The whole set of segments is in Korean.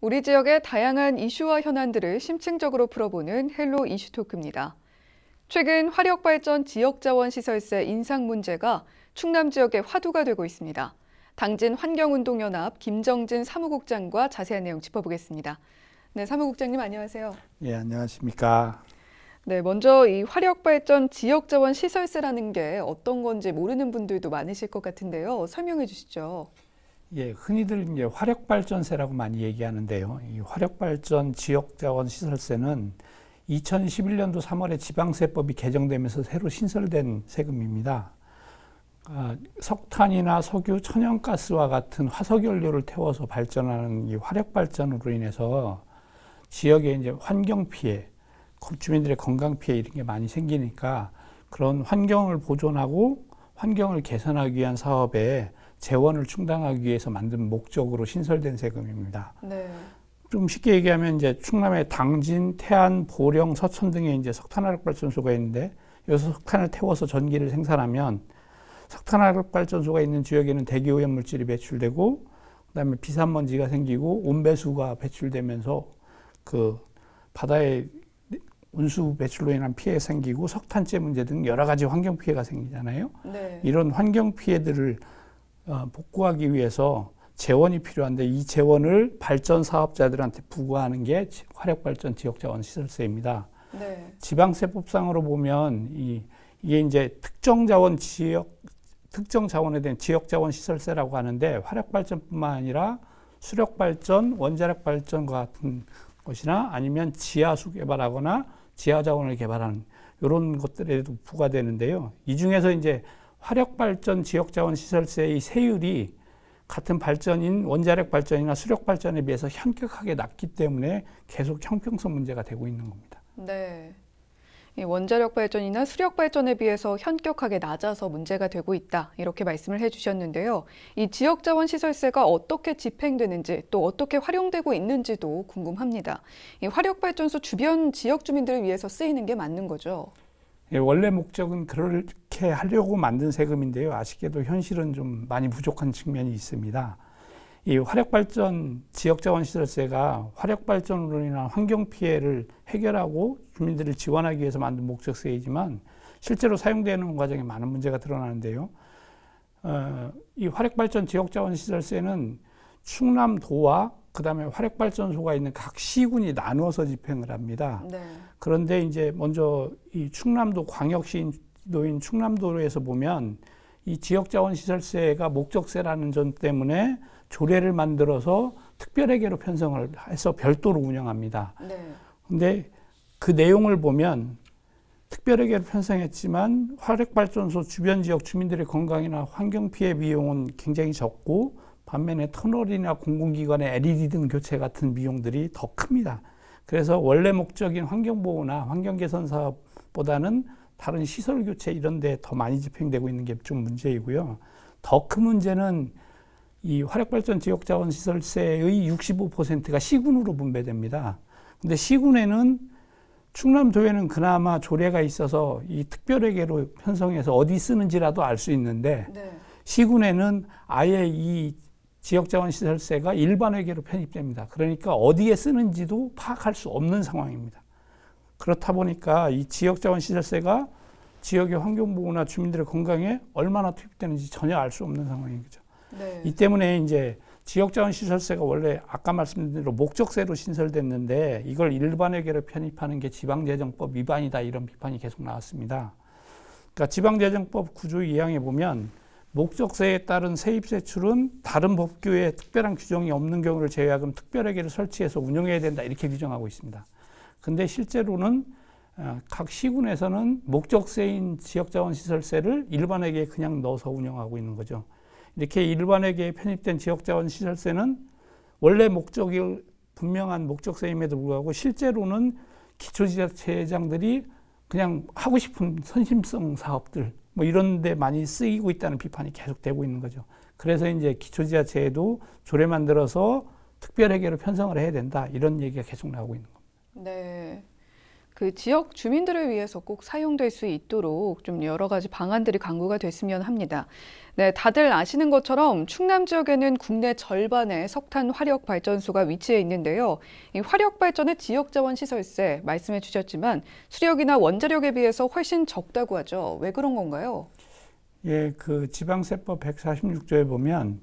우리 지역의 다양한 이슈와 현안들을 심층적으로 풀어보는 헬로 이슈 토크입니다. 최근 화력발전 지역자원시설세 인상 문제가 충남 지역의 화두가 되고 있습니다. 당진 환경운동연합 김정진 사무국장과 자세한 내용 짚어보겠습니다. 네, 사무국장님 안녕하세요. 예, 안녕하십니까. 네, 먼저 이 화력발전 지역자원시설세라는 게 어떤 건지 모르는 분들도 많으실 것 같은데요. 설명해 주시죠. 예, 흔히들 이제 화력발전세라고 많이 얘기하는데요. 이 화력발전 지역자원시설세는 2011년도 3월에 지방세법이 개정되면서 새로 신설된 세금입니다. 석탄이나 석유, 천연가스와 같은 화석연료를 태워서 발전하는 이 화력발전으로 인해서 지역에 이제 환경 피해, 주민들의 건강 피해 이런 게 많이 생기니까 그런 환경을 보존하고 환경을 개선하기 위한 사업에 재원을 충당하기 위해서 만든 목적으로 신설된 세금입니다. 네. 좀 쉽게 얘기하면 이제 충남의 당진, 태안, 보령, 서천 등에 이제 석탄화력발전소가 있는데 여기서 석탄을 태워서 전기를 생산하면 석탄화력발전소가 있는 지역에는 대기 오염 물질이 배출되고 그다음에 비산먼지가 생기고 온배수가 배출되면서 그 바다에 온수 배출로 인한 피해가 생기고 석탄재 문제 등 여러 가지 환경 피해가 생기잖아요. 네. 이런 환경 피해들을 복구하기 위해서 재원이 필요한데 이 재원을 발전 사업자들한테 부과하는 게 화력발전 지역자원시설세입니다. 네. 지방세법상으로 보면 이게 이제 특정 자원에 대한 지역자원시설세라고 하는데 화력발전뿐만 아니라 수력발전, 원자력발전과 같은 것이나 아니면 지하수 개발하거나 지하자원을 개발하는 이런 것들에도 부과되는데요. 이 중에서 이제 화력발전 지역자원시설세의 세율이 같은 발전인 원자력 발전이나 수력 발전에 비해서 현격하게 낮기 때문에 계속 형평성 문제가 되고 있는 겁니다. 네. 이 원자력 발전이나 수력 발전에 비해서 현격하게 낮아서 문제가 되고 있다. 이렇게 말씀을 해주셨는데요. 이 지역자원시설세가 어떻게 집행되는지 또 어떻게 활용되고 있는지도 궁금합니다. 이 화력발전소 주변 지역 주민들을 위해서 쓰이는 게 맞는 거죠? 예, 원래 목적은 그렇게 하려고 만든 세금인데요. 아쉽게도 현실은 좀 많이 부족한 측면이 있습니다. 이 화력발전 지역자원시설세가 화력발전으로 인한 환경 피해를 해결하고 주민들을 지원하기 위해서 만든 목적세이지만 실제로 사용되는 과정에 많은 문제가 드러나는데요. 이 화력발전 지역자원시설세는 충남도와 그다음에 화력발전소가 있는 각 시군이 나누어서 집행을 합니다. 네. 그런데 이제 먼저 이 충남도 광역시도인 충남도에서 보면 이 지역자원시설세가 목적세라는 점 때문에 조례를 만들어서 특별회계로 편성을 해서 별도로 운영합니다. 네. 근데 그 내용을 보면 특별회계로 편성했지만 화력발전소 주변 지역 주민들의 건강이나 환경 피해 비용은 굉장히 적고 반면에 터널이나 공공기관의 LED 등 교체 같은 비용들이 더 큽니다. 그래서 원래 목적인 환경보호나 환경개선 사업보다는 다른 시설 교체 이런 데 더 많이 집행되고 있는 게 좀 문제이고요. 더 큰 문제는 이 화력발전 지역자원시설세의 65%가 시군으로 분배됩니다. 근데 시군에는 충남도에는 그나마 조례가 있어서 이 특별회계로 편성해서 어디 쓰는지라도 알 수 있는데 네. 시군에는 아예 이 지역자원시설세가 일반회계로 편입됩니다. 그러니까 어디에 쓰는지도 파악할 수 없는 상황입니다. 그렇다 보니까 이 지역자원시설세가 지역의 환경보호나 주민들의 건강에 얼마나 투입되는지 전혀 알 수 없는 상황인 거죠. 네. 이 때문에 이제 지역자원시설세가 원래 아까 말씀드린 대로 목적세로 신설됐는데 이걸 일반회계로 편입하는 게 지방재정법 위반이다 이런 비판이 계속 나왔습니다. 그러니까 지방재정법 9조 2항에 보면 목적세에 따른 세입세출은 다른 법규에 특별한 규정이 없는 경우를 제외하고 특별회계를 설치해서 운영해야 된다 이렇게 규정하고 있습니다. 근데 실제로는 각 시군에서는 목적세인 지역자원시설세를 일반회계에 그냥 넣어서 운영하고 있는 거죠. 이렇게 일반회계에 편입된 지역자원시설세는 원래 목적이 분명한 목적세임에도 불구하고 실제로는 기초지자체장들이 그냥 하고 싶은 선심성 사업들 뭐 이런 데 많이 쓰이고 있다는 비판이 계속 되고 있는 거죠. 그래서 이제 기초지자체에도 조례 만들어서 특별회계로 편성을 해야 된다 이런 얘기가 계속 나오고 있는 겁니다. 네. 그 지역 주민들을 위해서 꼭 사용될 수 있도록 좀 여러 가지 방안들이 강구가 됐으면 합니다. 네, 다들 아시는 것처럼 충남 지역에는 국내 절반의 석탄 화력 발전소가 위치해 있는데요. 이 화력 발전의 지역 자원 시설세 말씀해 주셨지만 수력이나 원자력에 비해서 훨씬 적다고 하죠. 왜 그런 건가요? 예, 그 지방세법 146조에 보면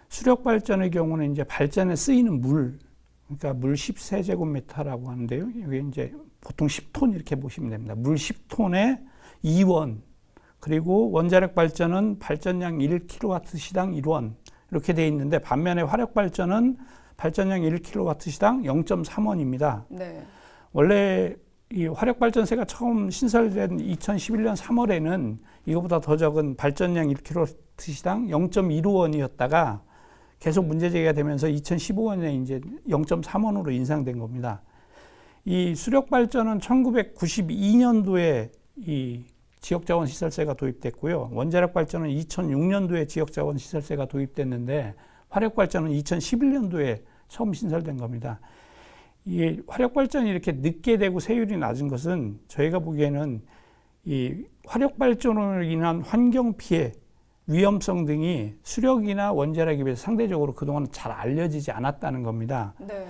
수력 발전의 경우는 이제 발전에 쓰이는 물, 그러니까 물 10세제곱미터라고 하는데요. 이게 이제 보통 10톤 이렇게 보시면 됩니다. 물 10톤에 2원, 그리고 원자력 발전은 발전량 1kW시당 1원 이렇게 돼 있는데 반면에 화력 발전은 발전량 1kW시당 0.3원입니다. 네. 원래 이 화력 발전세가 처음 신설된 2011년 3월에는 이거보다 더 적은 발전량 1kW시당 0.15원이었다가 계속 문제 제기가 되면서 2015년에 이제 0.3원으로 인상된 겁니다. 이 수력 발전은 1992년도에 이 지역자원시설세가 도입됐고요. 원자력 발전은 2006년도에 지역자원시설세가 도입됐는데 화력 발전은 2011년도에 처음 신설된 겁니다. 이 화력 발전이 이렇게 늦게 되고 세율이 낮은 것은 저희가 보기에는 이 화력 발전으로 인한 환경 피해, 위험성 등이 수력이나 원자력에 비해서 상대적으로 그동안 잘 알려지지 않았다는 겁니다. 네.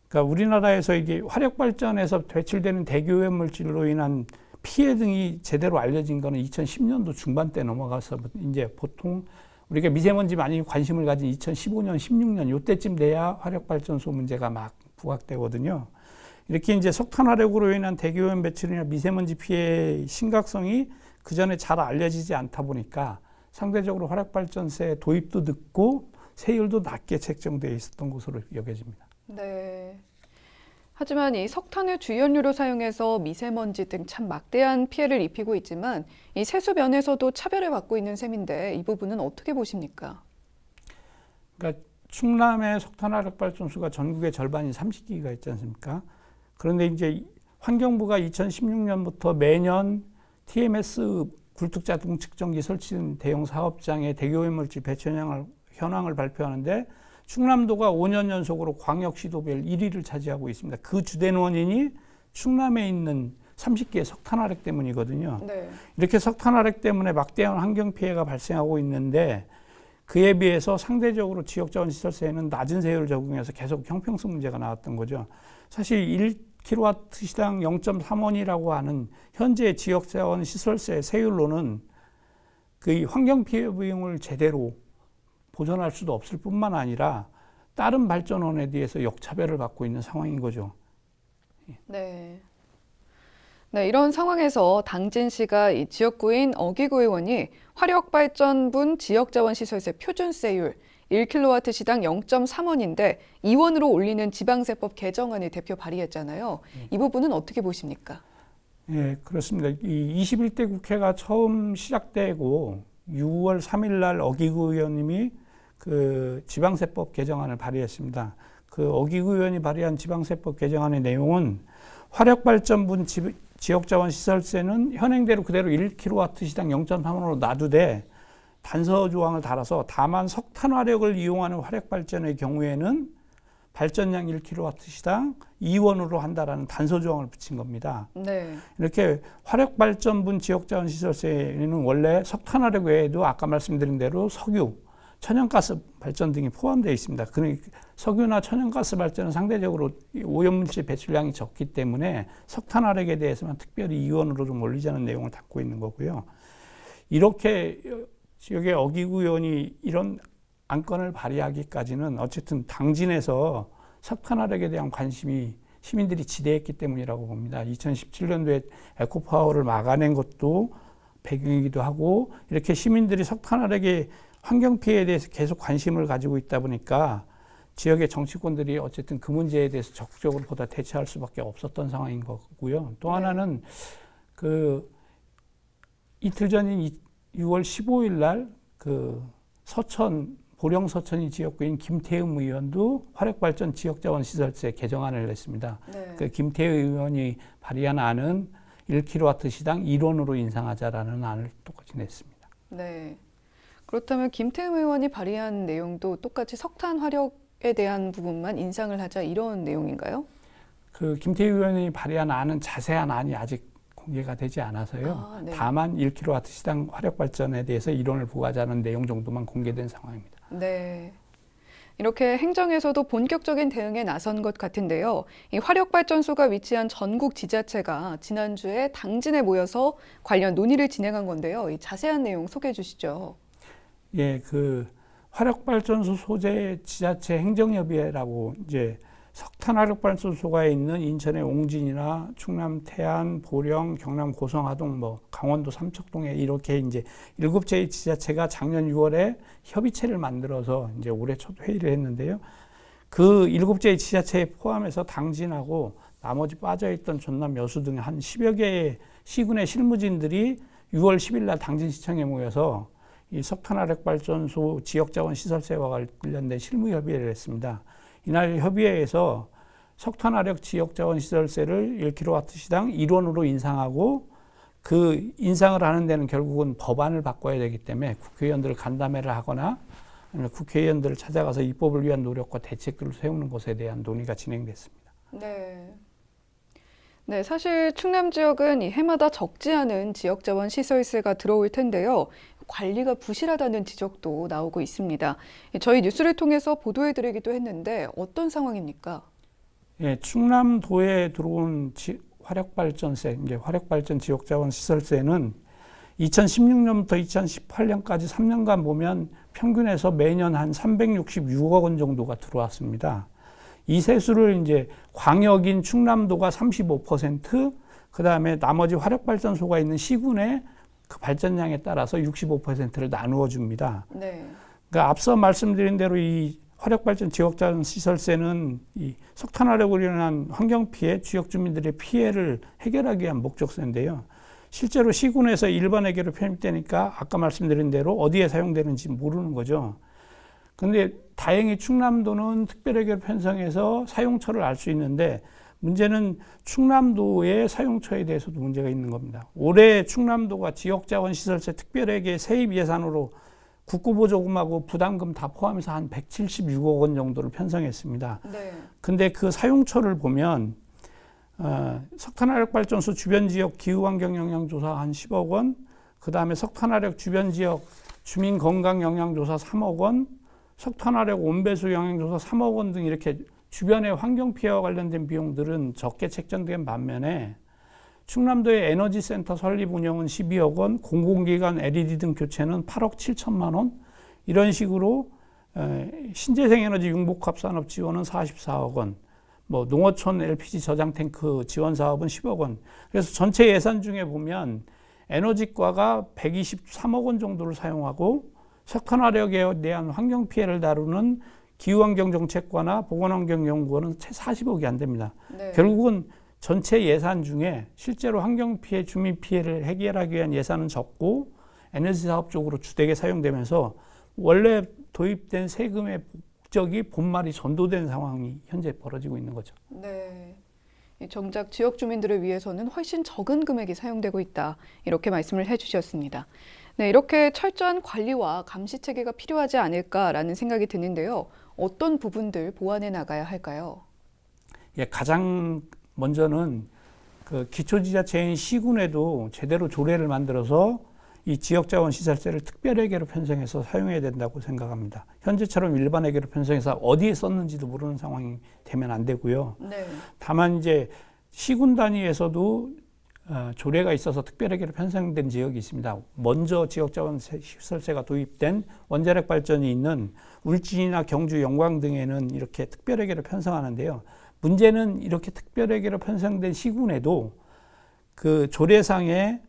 그러니까 우리나라에서 이게 화력 발전에서 배출되는 대기오염 물질로 인한 피해 등이 제대로 알려진 거는 2010년도 중반 때 넘어가서 이제 보통 우리가 미세먼지 많이 관심을 가진 2015년, 16년 요때쯤 돼야 화력 발전소 문제가 막 부각되거든요. 이렇게 이제 석탄 화력으로 인한 대기오염 배출이나 미세먼지 피해의 심각성이 그 전에 잘 알려지지 않다 보니까 상대적으로 화력발전세 도입도 늦고 세율도 낮게 책정되어 있었던 것으로 여겨집니다. 네. 하지만 이 석탄을 주연료로 사용해서 미세먼지 등 참 막대한 피해를 입히고 있지만 이 세수 면에서도 차별을 받고 있는 셈인데 이 부분은 어떻게 보십니까? 그러니까 충남의 석탄 화력발전소가 전국의 절반인 30기가 있지 않습니까? 그런데 이제 환경부가 2016년부터 매년 TMS 굴뚝자동 측정기 설치된 대형 사업장의 대기오염물질 배출 현황을 발표하는데 충남도가 5년 연속으로 광역시도별 1위를 차지하고 있습니다. 그 주된 원인이 충남에 있는 30개의 석탄 화력 때문이거든요. 네. 이렇게 석탄 화력 때문에 막대한 환경 피해가 발생하고 있는데 그에 비해서 상대적으로 지역자원시설세에는 낮은 세율을 적용해서 계속 형평성 문제가 나왔던 거죠. 사실 1kW시당 0.3원이라고 하는 현재 지역자원시설세 세율로는 그 환경 피해 비용을 제대로 보전할 수도 없을 뿐만 아니라 다른 발전원에 대해서 역차별을 받고 있는 상황인 거죠. 네. 네, 이런 상황에서 당진시가 이 지역구인 어기구 의원이 화력발전분 지역자원시설세 표준세율 1kW시당 0.3원인데 2원으로 올리는 지방세법 개정안을 대표 발의했잖아요. 이 부분은 어떻게 보십니까? 예, 그렇습니다. 이 21대 국회가 처음 시작되고 6월 3일 날 어기구 의원님이 그 지방세법 개정안을 발의했습니다. 그 어기구 의원이 발의한 지방세법 개정안의 내용은 화력발전분 지역자원시설세는 현행대로 그대로 1kW시당 0.3원으로 놔두되 단서 조항을 달아서 다만 석탄 화력을 이용하는 화력발전의 경우에는 발전량 1kW시당 2원으로 한다라는 단서 조항을 붙인 겁니다. 네. 이렇게 화력발전분 지역자원시설세에는 원래 석탄 화력 외에도 아까 말씀드린 대로 석유, 천연가스 발전 등이 포함되어 있습니다. 그러니까 석유나 천연가스 발전은 상대적으로 오염물질 배출량이 적기 때문에 석탄 화력에 대해서만 특별히 2원으로 좀 올리자는 내용을 담고 있는 거고요. 이렇게 지역의 어기구 의원이 이런 안건을 발의하기까지는 어쨌든 당진에서 석탄 화력에 대한 관심이 시민들이 지대했기 때문이라고 봅니다. 2017년도에 에코파워를 막아낸 것도 배경이기도 하고 이렇게 시민들이 석탄 화력의 환경 피해에 대해서 계속 관심을 가지고 있다 보니까 지역의 정치권들이 어쨌든 그 문제에 대해서 적극적으로 보다 대처할 수밖에 없었던 상황인 거고요. 또 하나는 그 이틀 전인 6월 15일 날 그 서천 보령 서천이 지역구인 김태흠 의원도 화력발전 지역자원시설세 개정안을 냈습니다. 네. 그 김태흠 의원이 발의한 안은 1kW시당 1원으로 인상하자라는 안을 똑같이 냈습니다. 네. 그렇다면 김태흠 의원이 발의한 내용도 똑같이 석탄 화력에 대한 부분만 인상을 하자 이런 내용인가요? 그 김태희 의원이 발의한 안은 자세한 안이 아직 공개가 되지 않아서요. 네. 다만 1kW 시당 화력 발전에 대해서 이론을 부과하자는 내용 정도만 공개된 상황입니다. 네. 이렇게 행정에서도 본격적인 대응에 나선 것 같은데요. 이 화력발전소가 위치한 전국 지자체가 지난주에 당진에 모여서 관련 논의를 진행한 건데요. 이 자세한 내용 소개해 주시죠. 예, 그 화력발전소 소재 지자체 행정협의회라고 이제 석탄 화력발전소가 있는 인천의 옹진이나 충남 태안, 보령, 경남 고성하동, 뭐 강원도 삼척동에 이렇게 이제 7개의 지자체가 작년 6월에 협의체를 만들어서 이제 올해 첫 회의를 했는데요. 그 7개의 지자체에 포함해서 당진하고 나머지 빠져있던 전남 여수 등 한 10여 개의 시군의 실무진들이 6월 10일 날 당진시청에 모여서 이 석탄 화력발전소 지역자원 시설세와 관련된 실무협의회를 했습니다. 이날 협의회에서 석탄화력 지역자원시설세를 1kW 시당 1원으로 인상하고 그 인상을 하는 데는 결국은 법안을 바꿔야 되기 때문에 국회의원들을 간담회를 하거나 아니면 국회의원들을 찾아가서 입법을 위한 노력과 대책들을 세우는 것에 대한 논의가 진행됐습니다. 네. 네, 사실 충남 지역은 이 해마다 적지 않은 지역자원 시설세가 들어올 텐데요. 관리가 부실하다는 지적도 나오고 있습니다. 저희 뉴스를 통해서 보도해드리기도 했는데 어떤 상황입니까? 예, 충남도에 들어온 화력발전세, 이제 화력발전 지역자원 시설세는 2016년부터 2018년까지 3년간 보면 평균에서 매년 한 366억 원 정도가 들어왔습니다. 이 세수를 이제 광역인 충남도가 35%, 그 다음에 나머지 화력발전소가 있는 시군의 그 발전량에 따라서 65%를 나누어 줍니다. 네. 그러니까 앞서 말씀드린 대로 이 화력발전 지역자원 시설세는 이 석탄화력으로 인한 환경 피해, 지역 주민들의 피해를 해결하기 위한 목적세인데요. 실제로 시군에서 일반회계로 편입되니까 아까 말씀드린 대로 어디에 사용되는지 모르는 거죠. 근데 다행히 충남도는 특별회계로 편성해서 사용처를 알 수 있는데 문제는 충남도의 사용처에 대해서도 문제가 있는 겁니다. 올해 충남도가 지역자원시설세 특별회계 세입 예산으로 국고보조금하고 부담금 다 포함해서 한 176억 원 정도를 편성했습니다. 네. 근데 그 사용처를 보면 석탄화력발전소 주변 지역 기후환경영향조사 한 10억 원, 그 다음에 석탄화력 주변 지역 주민건강영향조사 3억 원, 석탄화력 온배수 영향조사 3억 원 등 이렇게 주변의 환경피해와 관련된 비용들은 적게 책정된 반면에 충남도의 에너지센터 설립 운영은 12억 원, 공공기관 LED 등 교체는 8억 7천만 원, 이런 식으로 신재생에너지 융복합산업 지원은 44억 원, 뭐 농어촌 LPG 저장 탱크 지원 사업은 10억 원. 그래서 전체 예산 중에 보면 에너지과가 123억 원 정도를 사용하고 석탄화력에 대한 환경 피해를 다루는 기후환경정책과나 보건환경연구원은 채 40억이 안 됩니다. 네. 결국은 전체 예산 중에 실제로 환경피해, 주민피해를 해결하기 위한 예산은 적고 에너지 사업 쪽으로 주되게 사용되면서 원래 도입된 세금의 목적이 본말이 전도된 상황이 현재 벌어지고 있는 거죠. 네. 정작 지역 주민들을 위해서는 훨씬 적은 금액이 사용되고 있다. 이렇게 말씀을 해주셨습니다. 네, 이렇게 철저한 관리와 감시 체계가 필요하지 않을까라는 생각이 드는데요. 어떤 부분들 보완해 나가야 할까요? 예, 가장 먼저는 그 기초지자체인 시군에도 제대로 조례를 만들어서 이 지역자원시설세를 특별회계로 편성해서 사용해야 된다고 생각합니다. 현재처럼 일반회계로 편성해서 어디에 썼는지도 모르는 상황이 되면 안 되고요. 네. 다만 이제 시군 단위에서도 조례가 있어서 특별회계로 편성된 지역이 있습니다. 먼저 지역자원시설세가 도입된 원자력 발전이 있는 울진이나 경주, 영광 등에는 이렇게 특별회계로 편성하는데요. 문제는 이렇게 특별회계로 편성된 시군에도 그 조례상에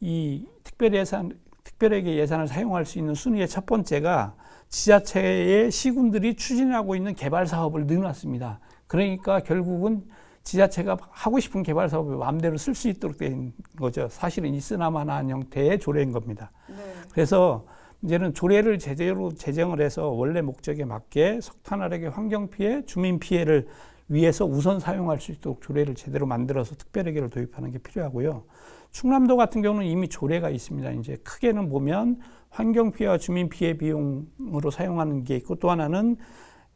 이 특별회계 예산을 사용할 수 있는 순위의 첫 번째가 지자체의 시군들이 추진하고 있는 개발 사업을 넣어놨습니다. 그러니까 결국은 지자체가 하고 싶은 개발 사업을 마음대로 쓸 수 있도록 된 거죠. 사실은 있으나마나한 형태의 조례인 겁니다. 네. 그래서 이제는 조례를 제대로 제정을 해서 원래 목적에 맞게 석탄화력의 환경 피해, 주민 피해를 위해서 우선 사용할 수 있도록 조례를 제대로 만들어서 특별회계를 도입하는 게 필요하고요. 충남도 같은 경우는 이미 조례가 있습니다. 이제 크게는 보면 환경 피해와 주민 피해 비용으로 사용하는 게 있고 또 하나는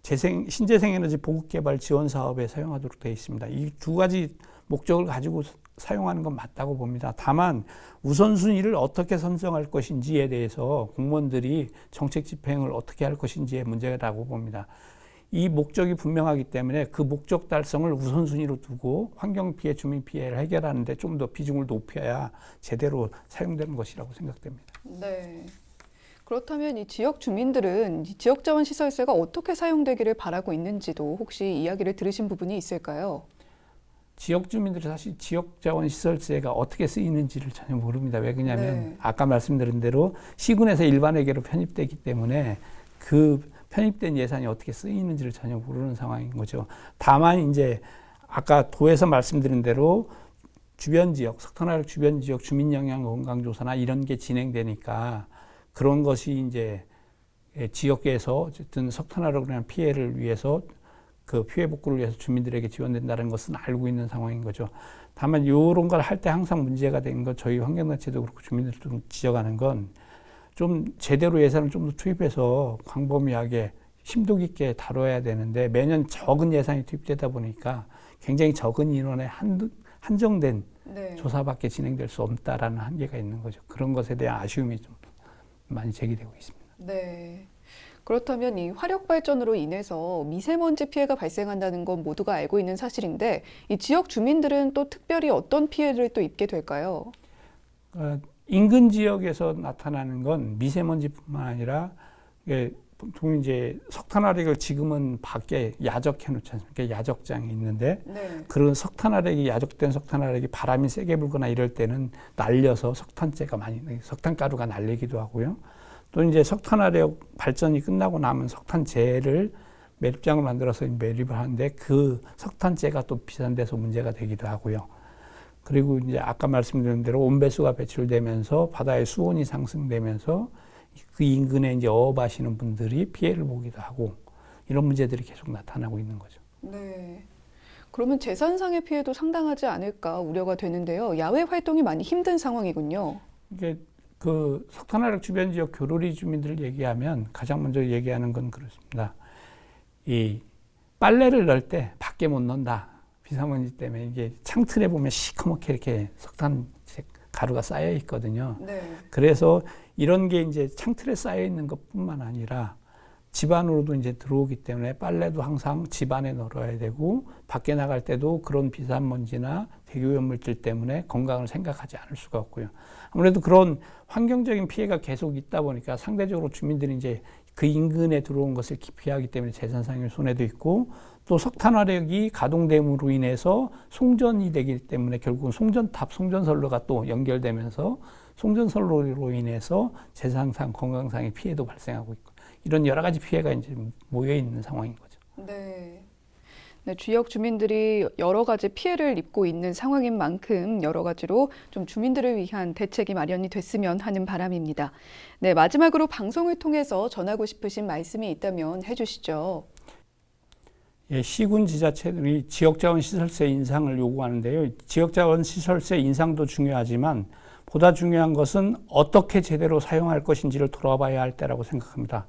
신재생에너지 보급개발 지원 사업에 사용하도록 되어 있습니다. 이 두 가지 목적을 가지고 사용하는 건 맞다고 봅니다. 다만 우선순위를 어떻게 선정할 것인지에 대해서 공무원들이 정책 집행을 어떻게 할 것인지의 문제라고 봅니다. 이 목적이 분명하기 때문에 그 목적 달성을 우선순위로 두고 환경피해, 주민피해를 해결하는 데 좀 더 비중을 높여야 제대로 사용되는 것이라고 생각됩니다. 네. 그렇다면 이 지역 주민들은 이 지역자원시설세가 어떻게 사용되기를 바라고 있는지도 혹시 이야기를 들으신 부분이 있을까요? 지역 주민들이 사실 지역자원시설세가 어떻게 쓰이는지를 전혀 모릅니다. 왜 그러냐면 아까 말씀드린 대로 시군에서 일반회계로 편입되기 때문에 그 편입된 예산이 어떻게 쓰이는지를 전혀 모르는 상황인 거죠. 다만 이제 아까 도에서 말씀드린 대로 주변 지역, 석탄화력 주변 지역 주민 영향 건강 조사나 이런 게 진행되니까 그런 것이 이제 지역에서 어쨌든 석탄화력으로 인한 피해를 위해서 그 피해 복구를 위해서 주민들에게 지원된다는 것은 알고 있는 상황인 거죠. 다만 이런 걸 할 때 항상 문제가 된 건 저희 환경단체도 그렇고 주민들도 지적하는 건 좀 제대로 예산을 좀 더 투입해서 광범위하게 심도 깊게 다뤄야 되는데 매년 적은 예산이 투입되다 보니까 굉장히 적은 인원의 한정된 조사밖에 진행될 수 없다라는 한계가 있는 거죠. 그런 것에 대한 아쉬움이 좀 많이 제기되고 있습니다. 네. 그렇다면 이 화력 발전으로 인해서 미세먼지 피해가 발생한다는 건 모두가 알고 있는 사실인데 이 지역 주민들은 또 특별히 어떤 피해를 또 입게 될까요? 인근 지역에서 나타나는 건 미세먼지뿐만 아니라 보통 이제 석탄화력을 지금은 밖에 야적해 놓지 않습니까? 야적장이 있는데 그런 석탄화력이 야적된 석탄화력이 바람이 세게 불거나 이럴 때는 날려서 석탄가루가 날리기도 하고요. 또 이제 석탄화력 발전이 끝나고 나면 석탄재를 매립장을 만들어서 매립을 하는데 그 석탄재가 또 비싼 데서 문제가 되기도 하고요. 그리고 이제 아까 말씀드린 대로 온배수가 배출되면서 바다의 수온이 상승되면서 그 인근에 이제 어업하시는 분들이 피해를 보기도 하고 이런 문제들이 계속 나타나고 있는 거죠. 네. 그러면 재산상의 피해도 상당하지 않을까 우려가 되는데요. 야외 활동이 많이 힘든 상황이군요. 이게 그 석탄화력 주변 지역 교류리 주민들을 얘기하면 가장 먼저 얘기하는 건 그렇습니다. 이 빨래를 넣을 때 밖에 못 넣는다. 비사먼지 때문에 이게 창틀에 보면 시커멓게 이렇게 석탄 가루가 쌓여 있거든요. 그래서 이런 게 이제 창틀에 쌓여 있는 것뿐만 아니라 집 안으로도 이제 들어오기 때문에 빨래도 항상 집 안에 널어야 되고 밖에 나갈 때도 그런 비산먼지나 대기오염물질 때문에 건강을 생각하지 않을 수가 없고요. 아무래도 그런 환경적인 피해가 계속 있다 보니까 상대적으로 주민들이 이제 그 인근에 들어온 것을 기피하기 때문에 재산상의 손해도 있고 또 석탄화력이 가동됨으로 인해서 송전이 되기 때문에 결국은 송전탑, 송전선로가 또 연결되면서 송전선로로 인해서 재산상, 건강상의 피해도 발생하고 있고 이런 여러 가지 피해가 이제 모여 있는 상황인 거죠. 네. 네, 지역 주민들이 여러 가지 피해를 입고 있는 상황인 만큼 여러 가지로 좀 주민들을 위한 대책이 마련이 됐으면 하는 바람입니다. 네, 마지막으로 방송을 통해서 전하고 싶으신 말씀이 있다면 해주시죠. 예, 시군 지자체들이 지역자원시설세 인상을 요구하는데요. 지역자원시설세 인상도 중요하지만 보다 중요한 것은 어떻게 제대로 사용할 것인지를 돌아봐야 할 때라고 생각합니다.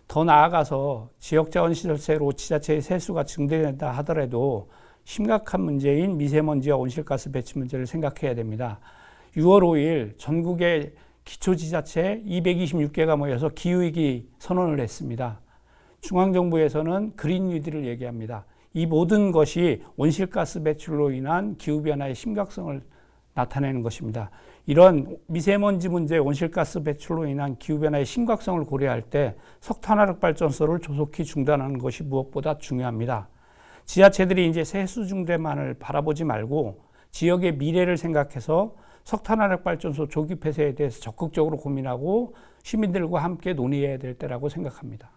더 나아가서 지역자원시설세로 지자체의 세수가 증대된다 하더라도 심각한 문제인 미세먼지와 온실가스 배출 문제를 생각해야 됩니다. 6월 5일 전국의 기초지자체 226개가 모여서 기후위기 선언을 했습니다. 중앙정부에서는 그린 뉴딜을 얘기합니다. 이 모든 것이 온실가스 배출로 인한 기후변화의 심각성을 나타내는 것입니다. 이런 미세먼지 문제, 온실가스 배출로 인한 기후변화의 심각성을 고려할 때 석탄화력 발전소를 조속히 중단하는 것이 무엇보다 중요합니다. 지자체들이 이제 세수 중대만을 바라보지 말고 지역의 미래를 생각해서 석탄화력 발전소 조기 폐쇄에 대해서 적극적으로 고민하고 시민들과 함께 논의해야 될 때라고 생각합니다.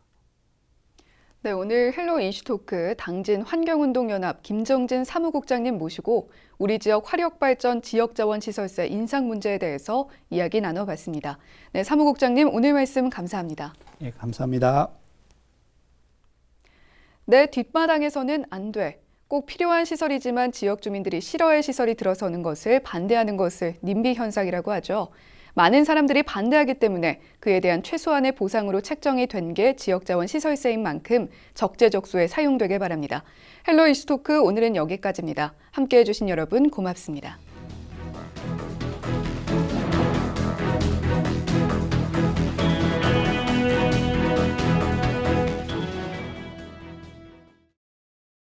네, 오늘 헬로 이슈토크 당진 환경운동연합 김정진 사무국장님 모시고 우리 지역 화력발전 지역자원시설세 인상 문제에 대해서 이야기 나눠봤습니다. 네, 사무국장님 오늘 말씀 감사합니다. 예, 감사합니다. 내 뒷마당에서는 안 돼. 꼭 필요한 시설이지만 지역 주민들이 싫어할 시설이 들어서는 것을 반대하는 것을 님비 현상이라고 하죠. 많은 사람들이 반대하기 때문에 그에 대한 최소한의 보상으로 책정이 된 게 지역자원시설세인 만큼 적재적소에 사용되길 바랍니다. 헬로 이슈토크 오늘은 여기까지입니다. 함께해 주신 여러분 고맙습니다.